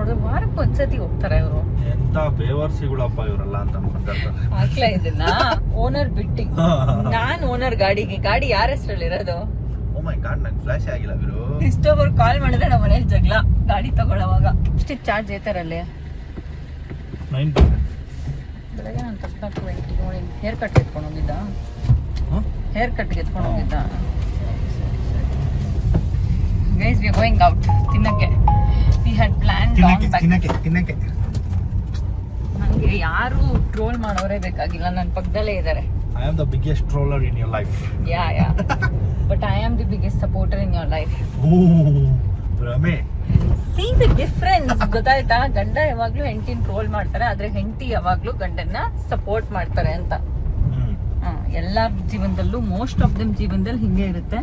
ನೋಡಿದ್ರೆ ವಾರಕ್ಕೆ ಒಂದ್ಸತಿ ಹೋಗ್ತಾರೆ ಇವರು. ಎಂತ ಬೇವರ್ಸಿಗಳಪ್ಪ ಇವರೆಲ್ಲ ಅಂತ ಅನ್ಕೊಂತಾರೆ. ಹಾಕ್ಲಾ ಇದನ್ನ ಓನರ್ ಬಿಟ್ಟಿ, ನಾನ್ ಓನರ್ ಗಾಡಿ ಯಾರ ಹೆಸರಲ್ಲಿ ಇರೋದು? ಓ ಮೈ ಗಾಡ್, ನಂಗೆ ಫ್ಲಾಶ್ ಆಗಿಲ್ಲ ಗುರು. ಇಷ್ಟೊಬ್ಬರು ಕಾಲ್ ಮಾಡಿದ್ರೆ ನಮ್ಮ ಮನೇಲಿ ಜಗಳ, ಗಾಡಿ ತಗೊಳ್ಳೋವಾಗ. ಇಷ್ಟಿಗೆ ಚಾರ್ಜ್ ಐತಾರಲ್ಲಿ 9%. ಬೆಳಗ್ಗೆ ನಾನು ತಪ್ಪು ನೋಡಿ ಹೇರ್ ಕಟ್ ಎತ್ಕೊಂಡು ಹೋಗಿದ್ದ, ಹೇರ್ ಕಟ್ಗೆ ಎತ್ಕೊಂಡು ಹೋಗಿದ್ದ. Guys we are going out ತಿನ್ನಕ್ಕೆ. ವಿ ಹ್ಯಾಡ್ ಪ್ಲಾನ್ ತಿನ್ನಕ್ಕೆ ನನಗೆ ಯಾರು ಟ್ರೋಲ್ ಮಾಡೋರೇ ಬೇಕಾಗಿಲ್ಲ, ನನ್ನ ಪಕ್ಕದಲ್ಲೇ ಇದ್ದಾರೆ. I am the biggest troller in your life. Yeah. But I am the biggest supporter in your life. Oh, Brahme. See the difference. ಗೊತ್ತಾಯ್ತಾ? ಗಂಡ ಯಾವಾಗ್ಲೂ ಹೆಂಡತಿನ ಟ್ರೋಲ್ ಮಾಡ್ತಾರೆ, ಆದ್ರೆ ಹೆಂಡತಿ ಯಾವಾಗ್ಲೂ ಗಂಡನ್ನ ಸಪೋರ್ಟ್ ಮಾಡ್ತಾರೆ ಅಂತ. ಎಲ್ಲಾ ಜೀವನದಲ್ಲೂ ಮೋಸ್ಟ್ ಆಫ್ ದಮ್ ಜೀವನದಲ್ಲಿ ಹಿಂಗೆ ಇರುತ್ತೆ.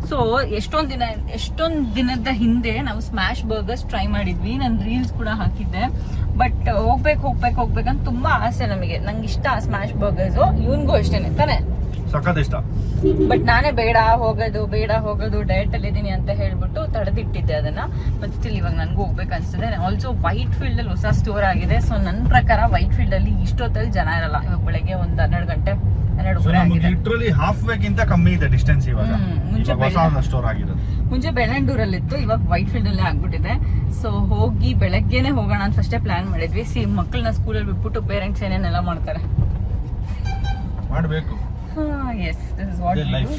ಸೊ ಎಷ್ಟೊಂದ್ ದಿನದ ಹಿಂದೆ ನಾವು ಸ್ಮ್ಯಾಶ್ ಬರ್ಗರ್ಸ್ ಟ್ರೈ ಮಾಡಿದ್ವಿ, ನಾನು ರೀಲ್ಸ್ ಕೂಡ ಹಾಕಿದ್ದೆ. ಬಟ್ ಹೋಗ್ಬೇಕಂತ ತುಂಬಾ ಆಸೆ ನಮಗೆ. ನಂಗೆ ಇಷ್ಟ ಸ್ಮ್ಯಾಶ್ ಬರ್ಗರ್ಸ್, ಇವನ್ಗೂ ಅಷ್ಟೇನೆ ತಾನೆ, ಸಖತ್ ಇಷ್ಟ. ಬಟ್ ನಾನೇ ಬೇಡ ಹೋಗೋದು ಡಯಟ್ ಅಲ್ಲಿ ಇದೀನಿ ಅಂತ ಹೇಳ್ಬಿಟ್ಟು ತಡೆದಿಟ್ಟಿದ್ದೆ ಅದನ್ನ. ಬಟ್ ಸ್ಟಿಲ್ ಇವಾಗ ನನ್ಗೂ ಹೋಗ್ಬೇಕು ಅನ್ಸಿದೆ. ಆಲ್ಸೋ ವೈಟ್ ಫೀಲ್ಡ್ ಅಲ್ಲಿ ಹೊಸ ಸ್ಟೋರ್ ಆಗಿದೆ. ಸೊ ನನ್ನ ಪ್ರಕಾರ ವೈಟ್ ಫೀಲ್ಡ್ ಅಲ್ಲಿ ಇಷ್ಟೊತ್ತಲ್ಲಿ ಜನ ಇರಲ್ಲ. ಇವಾಗ ಬೆಳಗ್ಗೆ ಒಂದು 12 ಗಂಟೆ 12 ಆಗಿದೆ. ಲಿಟರಲಿ ಹಾಫ್ ವೇಗಿಂತ ಕಮ್ಮಿ ಇದೆ ಡಿಸ್ಟೆನ್ಸ್ ಇವಾಗ. ಹೊಸ ಸ್ಟೋರ್ ಆಗಿರೋದು. ಮುಂಚೆ ಬೆಳ್ಳಂಡೂರಲ್ಲಿ ಇತ್ತು, ಇವಾಗ ವೈಟ್ ಫೀಲ್ಡ್ ಅಲ್ಲೇ ಆಗ್ಬಿಟ್ಟಿದೆ. ಸೊ ಹೋಗಿ ಬೆಳಗ್ಗೆನೆ ಹೋಗೋಣ ಅಂತ ಫಸ್ಟೇ ಪ್ಲಾನ್ ಮಾಡಿದ್ವಿ. ಮಕ್ಕಳನ್ನ ಸ್ಕೂಲಲ್ಲಿ ಬಿಟ್ಬಿಟ್ಟು ಪೇರೆಂಟ್ಸ್ ಏನೇನೆಲ್ಲ ಮಾಡ್ತಾರೆ ಮಾಡಬೇಕು. Yes, this is what we do.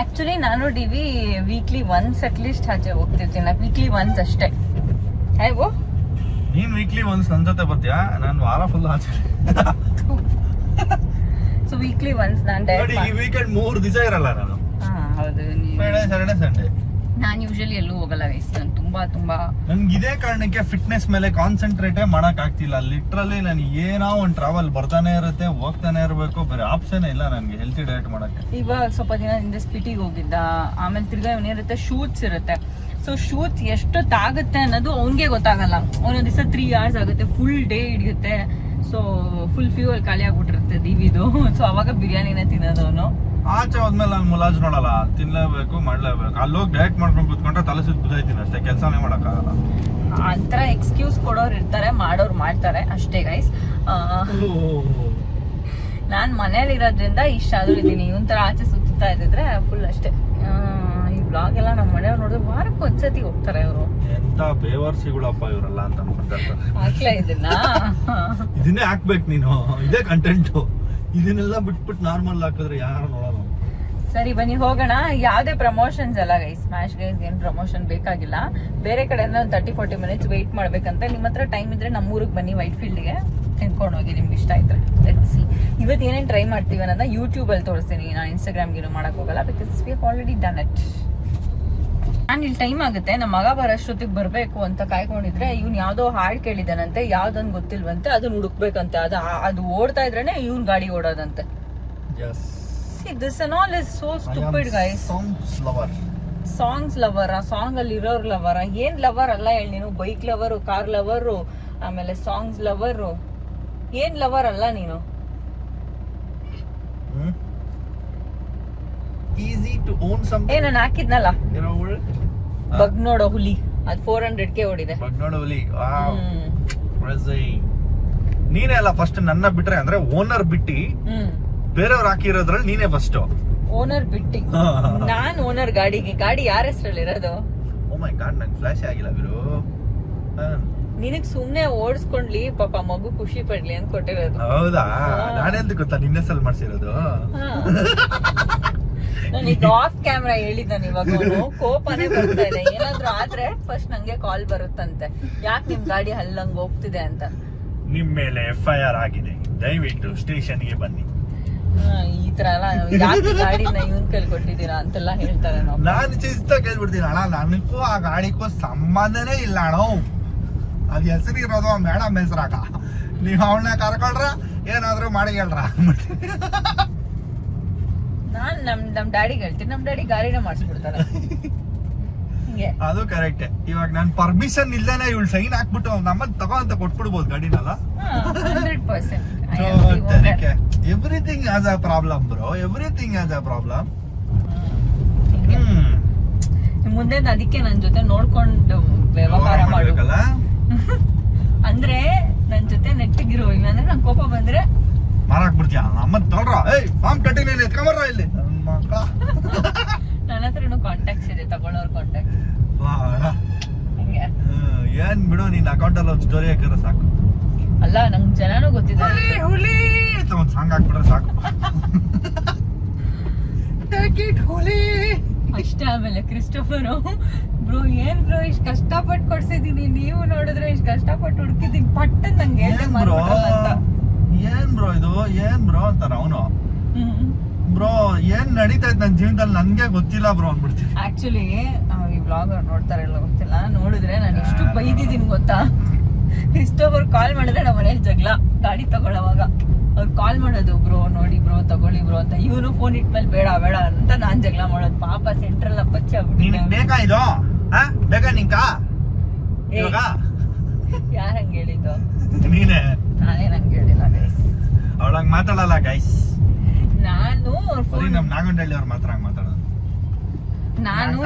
Actually ನಾನು ಡಿವಿ ವೀಕ್ಲಿ ಒನ್ಸ್ ಅಟ್ ಲೀಸ್ಟ್ ಆಚೆ ಹೋಗ್ತಿರ್ತೀನಿ. ವೀಕ್ಲಿ ಒನ್ಸ್ ಅಷ್ಟೇ. ಹೇಗೋ ನೀನ್ ವೀಕ್ಲಿ ಒನ್ಸ್ ನನ್ನ ಜೊತೆ ಬರ್ತೀಯಾ? ನಾನು ವಾರ ಫುಲ್ ಆಚೆ. ಸೊ ವೀಕ್ಲಿ ಒನ್ಸ್ ನಾನು ಡೈರೆಕ್ಟ್ ಈ ವೀಕೆಂಡ್ 3 ದಿವಸ ಇರಲ್ಲ ನಾನು. ಹೌದು, ಫ್ರೈಡೆ ಸ್ಯಾಟರ್ಡೆ ಸಂಡೇ ನಾನು ಯೂಶಲಿ ಎಲ್ಲೂ ಹೋಗಲ್ಲ ವಯಸ್ಸು. ನಾನು ತುಂಬಾ ನನ್ಗೆ ಇದೇ ಕಾರಣಕ್ಕೆ ಫಿಟ್ನೆಸ್ ಮೇಲೆ ಕಾನ್ಸಂಟ್ರೇಟೇ ಮಾಡಕ್ ಆಗ್ತಿಲ್ಲ. ಲಿಟ್ರಲಿ ನಾನು ಏನೋ ಒಂದು ಟ್ರಾವೆಲ್ ಬರ್ತಾನೆ ಇರುತ್ತೆ, ಹೋಗ್ತಾನೆ ಇರಬೇಕು, ಬೇರೆ ಆಪ್ಷನ್ ಇಲ್ಲ ನನಗೆ ಹೆಲ್ತಿ ಡಯಟ್ ಮಾಡಕ್ಕೆ. ಇವಾಗ ಸ್ವಲ್ಪ ದಿನ ಹಿಂದೆ ಸ್ಪಿಟಿಗೆ ಹೋಗಿದ್ದ, ಆಮೇಲೆ ತಿರ್ಗಾ ಏನಿರುತ್ತೆ ಶೂಟ್ಸ್ ಇರುತ್ತೆ. ಸೊ ಶೂಟ್ಸ್ ಎಷ್ಟೊತ್ತಾಗುತ್ತೆ ಅನ್ನೋದು ಅವ್ನಿಗೆ ಗೊತ್ತಾಗಲ್ಲ. ಒಂದೊಂದ್ ದಿವಸ 3 hours ಆಗುತ್ತೆ, ಫುಲ್ ಡೇ ಹಿಡಿಯುತ್ತೆ. ಸೊ ಫುಲ್ ಫ್ಯೂಲ್ ಖಾಲಿ ಆಗ್ಬಿಟ್ಟಿರುತ್ತೆ ಡಿವಿದು. ಸೊ ಅವಾಗ ಬಿರಿಯಾನಿನೇ ತಿನ್ನೋದು ಅವನು. ಆಚೆ ಹೋದ್ಮೇಲೆ ನಾನು ಮುಲಾಜ್ ನೋಡಲ್ಲ, ತಿನ್ಲೇಬೇಕು ಮಾಡ್ಲೇಬೇಕು. ಅಲ್ಲೋಗಿ ಡಯಟ್ ಮಾಡ್ಕೊಂಡು ಕುತ್ಕೊಂಡ್ರೆ ತಲೆ ಸುತ್ತ ಬಿದ್ದೈತೀನಿ ಅಷ್ಟೇ, ಕೆಲಸನೇ ಮಾಡೋಕ್ಕಾಗಲ್ಲ. ಆ ಥರ ಎಕ್ಸ್ಕ್ಯೂಸ್ ಕೊಡೋರು ಇರ್ತಾರೆ, ಮಾಡೋರು ಮಾಡ್ತಾರೆ ಅಷ್ಟೇ ಗೈಸ್. ನಾನು ಮನೇಲಿ ಇರೋದ್ರಿಂದ ಇಷ್ಟಾದ್ರೂ ಇದ್ದೀನಿ. ಇವನ್ ತರ ಆಚೆ ಸುತ್ತಾ ಇದ್ದಿದ್ರೆ ಫುಲ್ ಅಷ್ಟೇ. ಈ ಬ್ಲಾಗ್ ಎಲ್ಲ ನಮ್ಮ ಮನೆಯವ್ರು ನೋಡಿದ್ರೆ ವಾರಕ್ಕೆ ಒಂದ್ಸತಿ ಹೋಗ್ತಾರೆ ಇವರು. ಎಂತ ಬೇವರ್ಸಿಗಳಪ್ಪ ಇವರೆಲ್ಲ ಅಂತ ಅನ್ಕೊಂತಾರೆ. ಹಾಕ್ಲಾ ಇದನ್ನೇ ಹಾಕ್ಬೇಕು ನೀನು, ಇದೇ ಕಂಟೆಂಟು. ಇದನ್ನೆಲ್ಲ ಬಿಟ್ಬಿಟ್ಟು ನಾರ್ಮಲ್ ಹಾಕಿದ್ರೆ ಯಾರು ನೋಡಲ್ಲ. ಸರಿ ಬನ್ನಿ ಹೋಗೋಣ. ಯಾವ್ದೇ ಪ್ರಮೋಷನ್ಸ್ ಅಲ್ಲ ಗೈಸ್, ಸ್ಮ್ಯಾಶ್ ಗೈಸ್ ಏನ್ ಪ್ರಮೋಷನ್ ಬೇಕಾಗಿಲ್ಲ. ಬೇರೆ ಕಡೆಯಿಂದ ಒಂದು 30-40 minutes ವೇಟ್ ಮಾಡ್ಬೇಕಂತ. ನಿಮ್ಮ ಹತ್ರ ಟೈಮ್ ಇದ್ರೆ ನಮ್ಮೂರಿಗೆ ಬನ್ನಿ, ವೈಟ್ ಫೀಲ್ಡ್ಗೆ ತಿನ್ಕೊಂಡು ಹೋಗಿ ನಿಮ್ಗೆ ಇಷ್ಟ ಆಯ್ತು. ಲೆಟ್ಸ್ ಸಿ ಇವತ್ತು ಏನೇನು ಟ್ರೈ ಮಾಡ್ತೀವಿ ಅನ್ನೋದನ್ನ ಯೂಟ್ಯೂಬಲ್ಲಿ ತೋರಿಸ್ತೀನಿ. ನಾನು ಇನ್ಸ್ಟಾಗ್ರಾಮ್ಗೇನು ಮಾಡಕ್ ಹೋಗಲ್ಲ, because we already done it. ನಾನು ಇಲ್ಲಿ ಟೈಮ್ ಆಗುತ್ತೆ, ನಮ್ಮ ಮಗ ಬರೋಷ್ಟೊತ್ತಿಗೆ ಬರಬೇಕು ಅಂತ ಕಾಯ್ಕೊಂಡಿದ್ರೆ ಇವ್ನು ಯಾವ್ದೋ ಹಾಡು ಕೇಳಿದಾನಂತೆ, ಯಾವ್ದೊಂದು ಗೊತ್ತಿಲ್ವಂತೆ, ಅದನ್ನ ಹುಡುಕ್ಬೇಕಂತೆ. ಅದು ಓಡ್ತಾ ಇದ್ರೇನೆ ಇವ್ನ್ ಗಾಡಿ ಓಡೋದಂತೆ. This and all is so stupid guys. Songs lover, ಆ ಸಾಂಗ್ ಅಲ್ಲಿ ಇರೋರ್ ಲವರ್, ಏನ್ ಲವರ್ ಅಲ್ಲ ಹೇಳಿ ನೀನು. ಬೈಕ್ ಲವರು, ಕಾರ್ ಲವರು, ಆಮೇಲೆ ಸಾಂಗ್ಸ್ ಲವರು, ಏನ್ ಲವರ್ ಅಲ್ಲ ನೀನು. Easy to own something. ಏ ನಾನು ಹಾಕಿದ್ನಲ್ಲ ಬಗ್ ನೋಡೋ ಹುಲಿ, ಅದು 400K ಓಡಿದೆ. ಬಗ್ ನೋಡೋ ಹುಲಿ, ನೀನೇ ಅಲ್ಲ ಫಸ್ಟ್ ನನ್ನ ಬಿಟ್ರೆ, ಅಂದ್ರೆ ಓನರ್ ಬಿಟ್ಟಿ ಬೇರೆಯವ್ರು ಹಾಕಿರೋದ್ರಲ್ಲಿ ನೀನೇ ಫಸ್ಟ್ ಓನರ್ ಬಿಟ್ಟಿ. ನಾನ್ ಓನರ್ ಗಾಡಿ ಯಾರ ಹೆಸರಲ್ಲಿ ಇರೋದು? ಓ ಮೈ ಗಾಡ್, ನಂಗೆ ಫ್ಲಾಶ್ ಆಗಿಲ್ಲ ಗುರು. ನಿನಗ್ ಸುಮ್ನೆ ಓಡಿಸ್ಕೊಂಡ್ಲಿ ಪಾಪ ಮಗು ಖುಷಿ ಪಡ್ಲಿ ಅಂತ ಕೊಟ್ಟಿರೋದು. ಹೌದಾ? ನಾನೆಂತ ಗೊತ್ತಾ ನಿನ್ನೆ ಸಲ ಮಾಡ್ಸಿರೋದು. ನನಗೆ ಆಫ್ ಕ್ಯಾಮ್ರಾ ಹೇಳಿದ್ದಾನೆ. ಇವಾಗ ಕೋಪನೇ ಬರ್ತಾ ಇದೆ. ಏನಾದ್ರು ಆದ್ರೆ ಫಸ್ಟ್ ನಂಗೆ ಕಾಲ್ ಬರುತ್ತಂತೆ, ಯಾಕೆ ನಿಮ್ ಗಾಡಿ ಹಲ್ಲಂಗ್ ಹೋಗ್ತಿದೆ ಅಂತ. ನಿಮ್ ಮೇಲೆ FIR ಆಗಿದೆ, ದಯವಿಟ್ಟು ಸ್ಟೇಷನ್ಗೆ ಬನ್ನಿ. ಈ ತರ ಎಲ್ಲ ಯಾಕೆ ಗಾಡಿನ ಇವನ್ ಕೈಲಿ ಕೊಟ್ಟಿದ್ದೀರಾ ಅಂತೆಲ್ಲ ಹೇಳ್ತಾರೆ. ನಾನು ಚಿಸ್ತ ಕೇಳ್ಬಿಡ್ತೀನಿ, ಅಣ್ಣ ನನಗೂ ಆ ಗಾಡಿಗೂ ಸಂಬಂಧನೇ ಇಲ್ಲ ಅಣ್ಣ, ಅದು ಹೆಸರು ಇರೋದು ಮೇಡಮ್ ಹೆಸರಾಗ, ನೀವ್ ಅವಳನ್ನ ಕರ್ಕೊಳ್ರ ಏನಾದ್ರು ಮಾಡಿ ಹೇಳ್ರ. ನಾನ್ ನಮ್ ಡ್ಯಾಡಿಗೆ ಹೇಳ್ತೀನಿ, ನಮ್ ಡ್ಯಾಡಿ ಗಾಡಿನ ಮಾಡಿಸ್ಬಿಡ್ತಾರೆ. ಅದು ಕರೆಕ್ಟ್. ಇವಾಗ ನಾನು ಪರ್ಮಿಷನ್ ಇಲ್ದೇನೆ ಇವಳು ಸೈನ್ ಹಾಕ್ಬಿಟ್ಟು ನಮ್ಮನ್ನ ತಗೋ ಅಂತ ಕೊಟ್ಬಿಡ್ಬೋದು ಗಾಡಿನಲ್ಲ. 100%. Everything has a problem bro, everything has a problem. ಮುಂದೆ ಅದಕ್ಕೆ ನನ್ ಜೊತೆ ನೋಡ್ಕೊಂಡು ವ್ಯವಹಾರ ಮಾಡ್ಬೇಕಲ್ಲ. ಅಂದ್ರೆ ನನ್ ಜೊತೆ ನೆಟ್ಟಿಗಿರೋ, ಇಲ್ಲಾಂದ್ರೆ ನಂಗೆ ಕೋಪ ಬಂದ್ರೆ ಮಾರಾಕ್ ಬಿಡ್ತೀಯ ಅಮ್ಮ ತೊಳ್ರ. ಏಯ್ ಫಾರ್ಮ್ 39 ಎತ್ಕೊಂಬರ್ರ ಇಲ್ಲಿ ನನ್ನ ಮಕ್ಕಳ. ನನ್ನ ಹತ್ರನು ಕಾಂಟ್ಯಾಕ್ಟ್ಸ್ ಇದೆ, ತಗೊಳ್ಳೋರ್ ಕಾಂಟ್ಯಾಕ್ಟ್. ಹಿಂಗೆ ಏನ್ ಬಿಡು, ನಿನ್ ಅಕೌಂಟ್ ಅಲ್ಲಿ ಒಂದು ಸ್ಟೋರಿ ಹಾಕಿದ್ರೆ ಸಾಕು. ಅಲ್ಲ ನಂಗೆ ಜನನೂ ಗೊತ್ತಿದ್ದಾರೆ. ಹುಲಿ ಅಂತ ಒಂದು ಸಾಂಗ್ ಹಾಕ್ಬಿಟ್ರೆ ಸಾಕು. ಟೇಕ್ ಇಟ್ ಹುಲಿ ಅಷ್ಟೇ. ಆಮೇಲೆ ಕ್ರಿಸ್ಟೋಫರ್, ಬ್ರೋ ಏನ್ ಬ್ರೋ ಇಷ್ಟು ಕಷ್ಟಪಟ್ಟು ಕೊಡ್ಸಿದೀನಿ, ನೀವು ನೋಡಿದ್ರೆ ಇಷ್ಟು ಕಷ್ಟಪಟ್ಟು ಹುಡುಕಿದೀನಿ, ಪಟ್ಟ ನಂಗೆ ಹೇಳ್ದೆ ಮಾಡ್ಬಿಟ್ರಲ್ಲ ಅಂತ. ಏನ್ ಬ್ರೋ ಇದು, ಏನ್ ಬ್ರೋ ಅಂತಾರ ಅವನು. ಬ್ರೋ ಏನ್ ನಡೀತಾ ಇತ್ತು ನನ್ನ ಜೀವನದಲ್ಲಿ ನನ್ಗೆ ಗೊತ್ತಿಲ್ಲ ಬ್ರೋ ಅಂದ್ಬಿಡ್ತೀನಿ. ಆಕ್ಚುಲಿ ಈ ವ್ಲಾಗ್ ನೋಡ್ತಾರಲ್ಲ ಗೊತ್ತಿಲ್ಲ, ನೋಡಿದ್ರೆ ನಾನು ಎಷ್ಟು ಬೈದಿದ್ದೀನಿ ಗೊತ್ತಾ. ಕ್ರಿಸ್ಟೋಫರ್ ಕಾಲ್ ಮಾಡಿದ್ರೆ ನಮ್ಮ ಮನೇಲಿ ಜಗಳ, ಗಾಡಿ ತಗೊಳ್ಳೋವಾಗ ಅವ್ರು ಕಾಲ್ ಮಾಡೋದು, ಬ್ರೋ ನೋಡಿ ಬ್ರೋ ತಗೊಳ್ಳಿ ಬ್ರೋ ಅಂತ. ಇವನು ಫೋನ್ ಇಟ್ಮೇಲೆ ಬೇಡ ಬೇಡ ಅಂತ ನಾನ್ ಜಗಳ ಮಾಡೋದು. ಪಾಪ ಸೆಂಟ್ರಲ್ ಪಚ್ಚಿ ನಿನಗೆ ಬೇಕಾ ಇದು, ಬೇಕಾ ನಿಂಕ ಇವಾಗ? ಯಾರು ಹಂಗೆ ಹೇಳಿದ್ದು? ನೀನೆ. ನಾನೇ ನಂಗೆ ಹೇಳಿಲ್ಲ ಗೈಸ್, ಅವಳಂಗ್ ಮಾತಾಡಲ್ಲ ಗೈಸ್. ನಾನು ನಮ್ ನಾಗಂಡಳ್ಳಿ ಅವ್ರು ಮಾತ್ರ ಹಂಗ್ ಮಾತಾಡೋದು. ನಾನು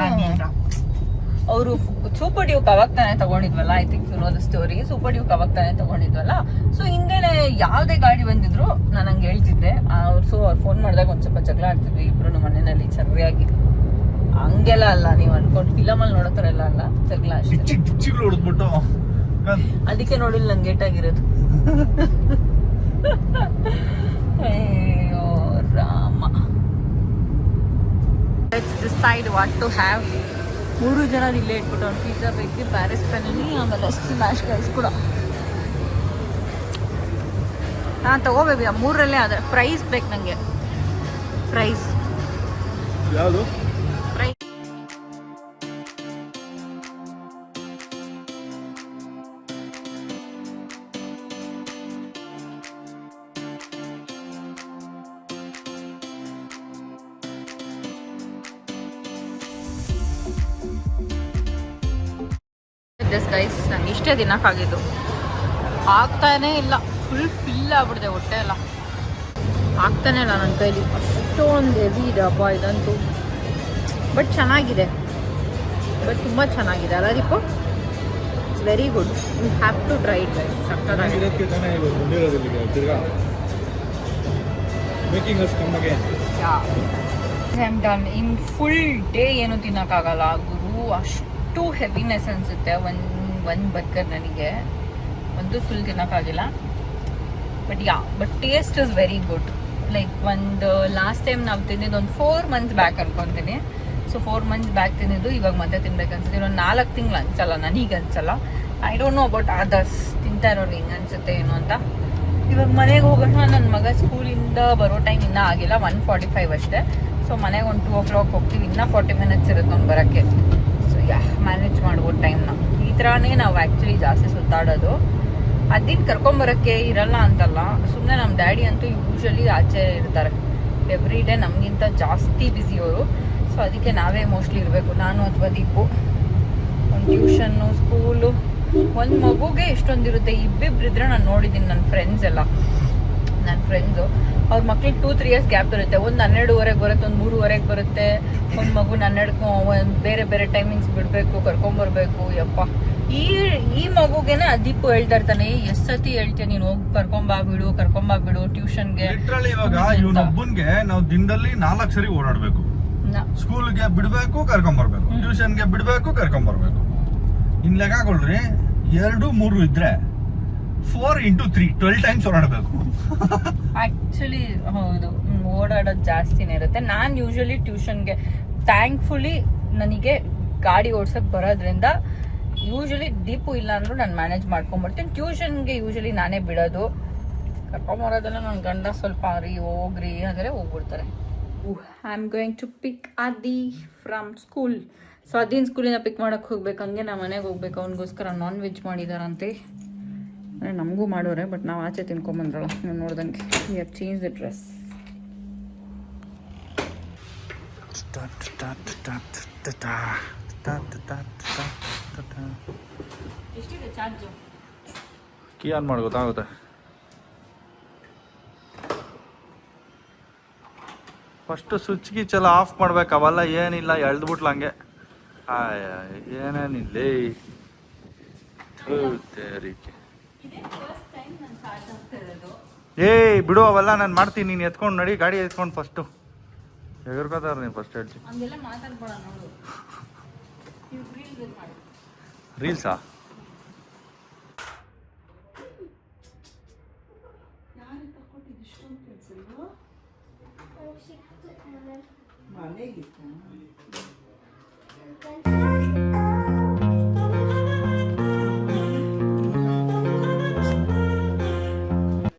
ಅವರು ಸೂಪರ್ ಡ್ಯೂಕ್ ಅವಾಗ ತಾನೇ ತಗೊಂಡಿದ್ವಲ್ಲ, I think you know the story. Super Duke ಅವಾಗ ತಾನೇ ತಗೊಂಡಿದ್ವಲ್ಲ. ಸೊ ಹಿಂದೆನೆ ಯಾವ್ದೇ ಗಾಡಿ ಬಂದಿದ್ರು ನಾನು ಹಂಗೆ ಹೇಳ್ತಿದ್ದೆ. ಅವ್ರು ಫೋನ್ ಮಾಡಿದಾಗ ಒಂದ್ ಸ್ವಲ್ಪ ಜಗಳ ಆಡ್ತಿದ್ವಿ ಇಬ್ರು ನಮ್ಮ ಮನೆಯಲ್ಲಿ ಸರಿಯಾಗಿ. ಹಂಗೆಲ್ಲ ಅಲ್ಲ, ನೀವು ಅನ್ಕೊಂಡು ಫಿಲಮ್ ಅಲ್ಲಿ ನೋಡೋ ತರ ಎಲ್ಲ ಅಲ್ಲ, ಜಗಳ ಅಷ್ಟೇ. ಡಿಚ್ಚಿಗಳು ಹೊಡೆದ್ಬಿಟ್ಟು ಅದಕ್ಕೆ ನೋಡಿಲ್ಲ ನಂಗೆ ಗೇಟ್ ಆಗಿರೋದು. ಅಯ್ಯೋ Rama. Let's decide what to have. 3 ಜನ ಇಲ್ಲೇ ಇಟ್ಬಿಟ್ಟು ಒಂದು ಪಿಜ್ಜಾ ಬೇಕು, ಪ್ಯಾರಿಸ್ ಪೆನಲ್ಲಿ, ಆಮೇಲೆ ಸ್ಮ್ಯಾಶ್ ಗೈಸ್ ಕೂಡ ನಾನು ತಗೋಬೇಕು. 3ರಲ್ಲೇ ಆದರೆ ಫ್ರೈಸ್ ಬೇಕು ನನಗೆ. ಫ್ರೈಸ್ ಯಾವುದು? ಫ್ರೈ. ಗೈಸ್ ನಂಗೆ ಇಷ್ಟೇ ದಿನಕ್ಕಾಗಿದ್ದು, ಆಗ್ತಾನೇ ಇಲ್ಲ. ಫುಲ್ ಫಿಲ್ ಆಗ್ಬಿಡಿದೆ ಹೊಟ್ಟೆ ಎಲ್ಲ, ಆಗ್ತಾನೆ ಇಲ್ಲ ನನ್ನ ಕೈಲಿ. ಅಷ್ಟೊಂದು ಹೆವಿ ಇದೆ ಹಬ್ಬ ಇದಂತೂ. ಬಟ್ ಚೆನ್ನಾಗಿದೆ, ಬಟ್ ತುಂಬ ಚೆನ್ನಾಗಿದೆ ಅಲ್ಲ Deepu? It's very good. You have to try it guys. ಸಕ್ಕತ್ತಾಗಿದೆ. I am done. In full day ಏನು ತಿನ್ನೋಕ್ಕಾಗಲ್ಲ ಗುರು, ಅಷ್ಟು ಹೆವಿನೆಸ್ ಅನಿಸುತ್ತೆ. ಒಂದು ಬರ್ಗರ್ ನನಗೆ ಒಂದು ಫುಲ್ ತಿನ್ನೋಕ್ಕಾಗಿಲ್ಲ. But taste is very good. Like ಒಂದು ಲಾಸ್ಟ್ ಟೈಮ್ ನಾವು ತಿಂದಿದ್ದು ಒಂದು 4 months ಬ್ಯಾಕ್ ಅನ್ಕೊತೀನಿ. ಸೊ 4 months ಬ್ಯಾಕ್ ತಿಂದಿದ್ದು ಇವಾಗ ಮತ್ತೆ ತಿನ್ಬೇಕು ಅನ್ಸುತ್ತೆ. ಒಂದು 4 ತಿಂಗಳು ಅನ್ಸಲ್ಲ, ನನಗೆ ಅನ್ಸಲ್ಲ. I don't know about others, ತಿಂತಾ ಇರೋರು ಹಿಂಗೆ ಅನ್ಸುತ್ತೆ ಏನು ಅಂತ. ಇವಾಗ ಮನೆಗೆ ಹೋಗೋಣ. ನನ್ನ ಮಗ ಸ್ಕೂಲಿಂದ ಬರೋ ಟೈಮ್ ಇನ್ನೂ ಆಗಿಲ್ಲ, 1:45 ಅಷ್ಟೇ. ಸೊ ಮನೆಗೆ ಒಂದು 2 o'clock ಹೋಗ್ತೀವಿ, ಇನ್ನೂ 40 minutes ಇರುತ್ತೆ ಅವ್ನು ಬರೋಕ್ಕೆ. ಸೊ ಮ್ಯಾನೇಜ್ ಮಾಡ್ಬೋದು ಟೈಮ್ನ. ಈ ಥರನೇ ನಾವು ಆ್ಯಕ್ಚುಲಿ ಜಾಸ್ತಿ ಸುತ್ತಾಡೋದು. ಅದಿನ್ನು ಕರ್ಕೊಂಬರೋಕ್ಕೆ ಇರಲ್ಲ ಅಂತಲ್ಲ, ಸುಮ್ಮನೆ ನಮ್ಮ ಡ್ಯಾಡಿ ಅಂತೂ ಯೂಶ್ವಲಿ ಆಚೆ ಇರ್ತಾರೆ ಎವ್ರಿ ಡೇ, ನಮಗಿಂತ ಜಾಸ್ತಿ ಬ್ಯುಸಿ ಅವರು. ಸೊ ಅದಕ್ಕೆ ನಾವೇ ಮೋಸ್ಟ್ಲಿ ಇರಬೇಕು, ನಾನು ಅಥವಾ ದೀಪು. ಒಂದು ಟ್ಯೂಷನ್ನು, ಸ್ಕೂಲು, ಒಂದು ಮಗುಗೆ ಎಷ್ಟೊಂದಿರುತ್ತೆ. ಇಬ್ಬಿಬ್ರಿದ್ರೆ ನಾನು ನೋಡಿದ್ದೀನಿ ನನ್ನ ಫ್ರೆಂಡ್ಸ್ ಎಲ್ಲ. ನನ್ನ ಫ್ರೆಂಡ್ಸು ಅವ್ರ ಮಕ್ಳಿಗೆ 2-3 years ಗ್ಯಾಪ್ ಇರುತ್ತೆ. ಒಂದು 12:30 ಬರುತ್ತೆ, ಒಂದು 3:30 ಬರುತ್ತೆ. ಒಂದು ಮಗು 12 ಒಂದು ಬೇರೆ ಬೇರೆ ಟೈಮಿಂಗ್ಸ್ ಬಿಡಬೇಕು, ಕರ್ಕೊಂಬರ್ಬೇಕು. ಯಪ್ಪ, ಈ ಮಗುಗೆನೆ ದೀಪು ಹೇಳ್ತಾ ಇರ್ತಾನೆ, ಎಷ್ಟು ಸತಿ ಹೇಳ್ತೀಯ ನೀನು, ಹೋಗಿ ಕರ್ಕೊಂಬಾ ಬಿಡು ಟ್ಯೂಷನ್ಗೆ. ಇವಾಗ ಇವನೊಬ್ಬನ್ಗೆ ನಾವು ದಿನದಲ್ಲಿ 4 ಸರಿ ಓಡಾಡ್ಬೇಕು. ಸ್ಕೂಲ್ಗೆ ಬಿಡ್ಬೇಕು, ಕರ್ಕೊಂಬರ್ಬೇಕು, ಟ್ಯೂಷನ್ಗೆ ಬಿಡ್ಬೇಕು, ಕರ್ಕೊಂಬರ್ಬೇಕು. ಇನ್ ಲೆಕ್ಕಕೊಳ್ರಿ, 2-3 ಇದ್ರೆ 4 into 3 12 times ಓಡಾಡಬೇಕು. ಆಕ್ಚುಲಿ ಹೌದು, ಓಡಾಡೋದು ಜಾಸ್ತಿನೇ ಇರುತ್ತೆ. ನಾನು ಯೂಶಲಿ ಟ್ಯೂಷನ್ಗೆ ಥ್ಯಾಂಕ್ಫುಲಿ ನನಗೆ ಗಾಡಿ ಓಡ್ಸೋಕೆ ಬರೋದ್ರಿಂದ ಯೂಶಲಿ ದೀಪು ಇಲ್ಲ ಅಂದ್ರೂ ನಾನು ಮ್ಯಾನೇಜ್ ಮಾಡ್ಕೊಂಬರ್ತೀನಿ. ಟ್ಯೂಷನ್ಗೆ ಯೂಶಲಿ ನಾನೇ ಬಿಡೋದು, ಕರ್ಕೊಂಬರೋದೆಲ್ಲ ನನ್ನ ಗಂಡ ಸ್ವಲ್ಪ ಹೋಗ್ರಿ ಅಂದರೆ ಹೋಗ್ಬಿಡ್ತಾರೆ. I am going to pick Aadi from school. So ಅದಿನ ಸ್ಕೂಲಿಂದ ಪಿಕ್ ಮಾಡೋಕ್ಕೆ ಹೋಗ್ಬೇಕು. ಹಂಗೆ ನಾವು ಮನೆಗೆ ಹೋಗ್ಬೇಕು. ಅವನಿಗೋಸ್ಕರ ನಾನ್ ವೆಜ್ ಮಾಡಿದಾರಂತೆ. ಅಂದರೆ ನಮಗೂ ಮಾಡೋರೆ, ಬಟ್ ನಾವು ಆಚೆ ತಿನ್ಕೊಂಬಂದ್ರಲ್ಲ ನೀವು ನೋಡ್ದಂಗೆ. We have change the dress. ಎಷ್ಟಿದೆ ಚಾರ್ಜು? ಕೀ ಆನ್ ಮಾಡಿ ಗೊತ್ತಾಗುತ್ತೆ. ಫಸ್ಟು ಸ್ವಿಚ್ ಗೀಚೆಲ್ಲ ಆಫ್ ಮಾಡ್ಬೇಕು. ಅವೆಲ್ಲ ಏನಿಲ್ಲ, ಎಳ್ದ್ಬಿಟ್ಲ ಹಂಗೆ. ಏನೇನಿಲ್ಲ. ಏಯ್ ಬಿಡು ಅವೆಲ್ಲ ನಾನು ಮಾಡ್ತೀನಿ, ನೀನು ಎತ್ಕೊಂಡು ನಡಿ, ಗಾಡಿ ಎತ್ಕೊಂಡು ಫಸ್ಟು ಎಗರ್ಕೋತಾರ ನೀನು ಫಸ್ಟ್ ಹೇಳ್ತೀನಿ. ಹಂಗೆಲ್ಲ ಮಾತಾಡ್ಬೇಡ ನೋಡು. ರೀಲ್ಸಾ? ಮನೆಗಿತ್ತು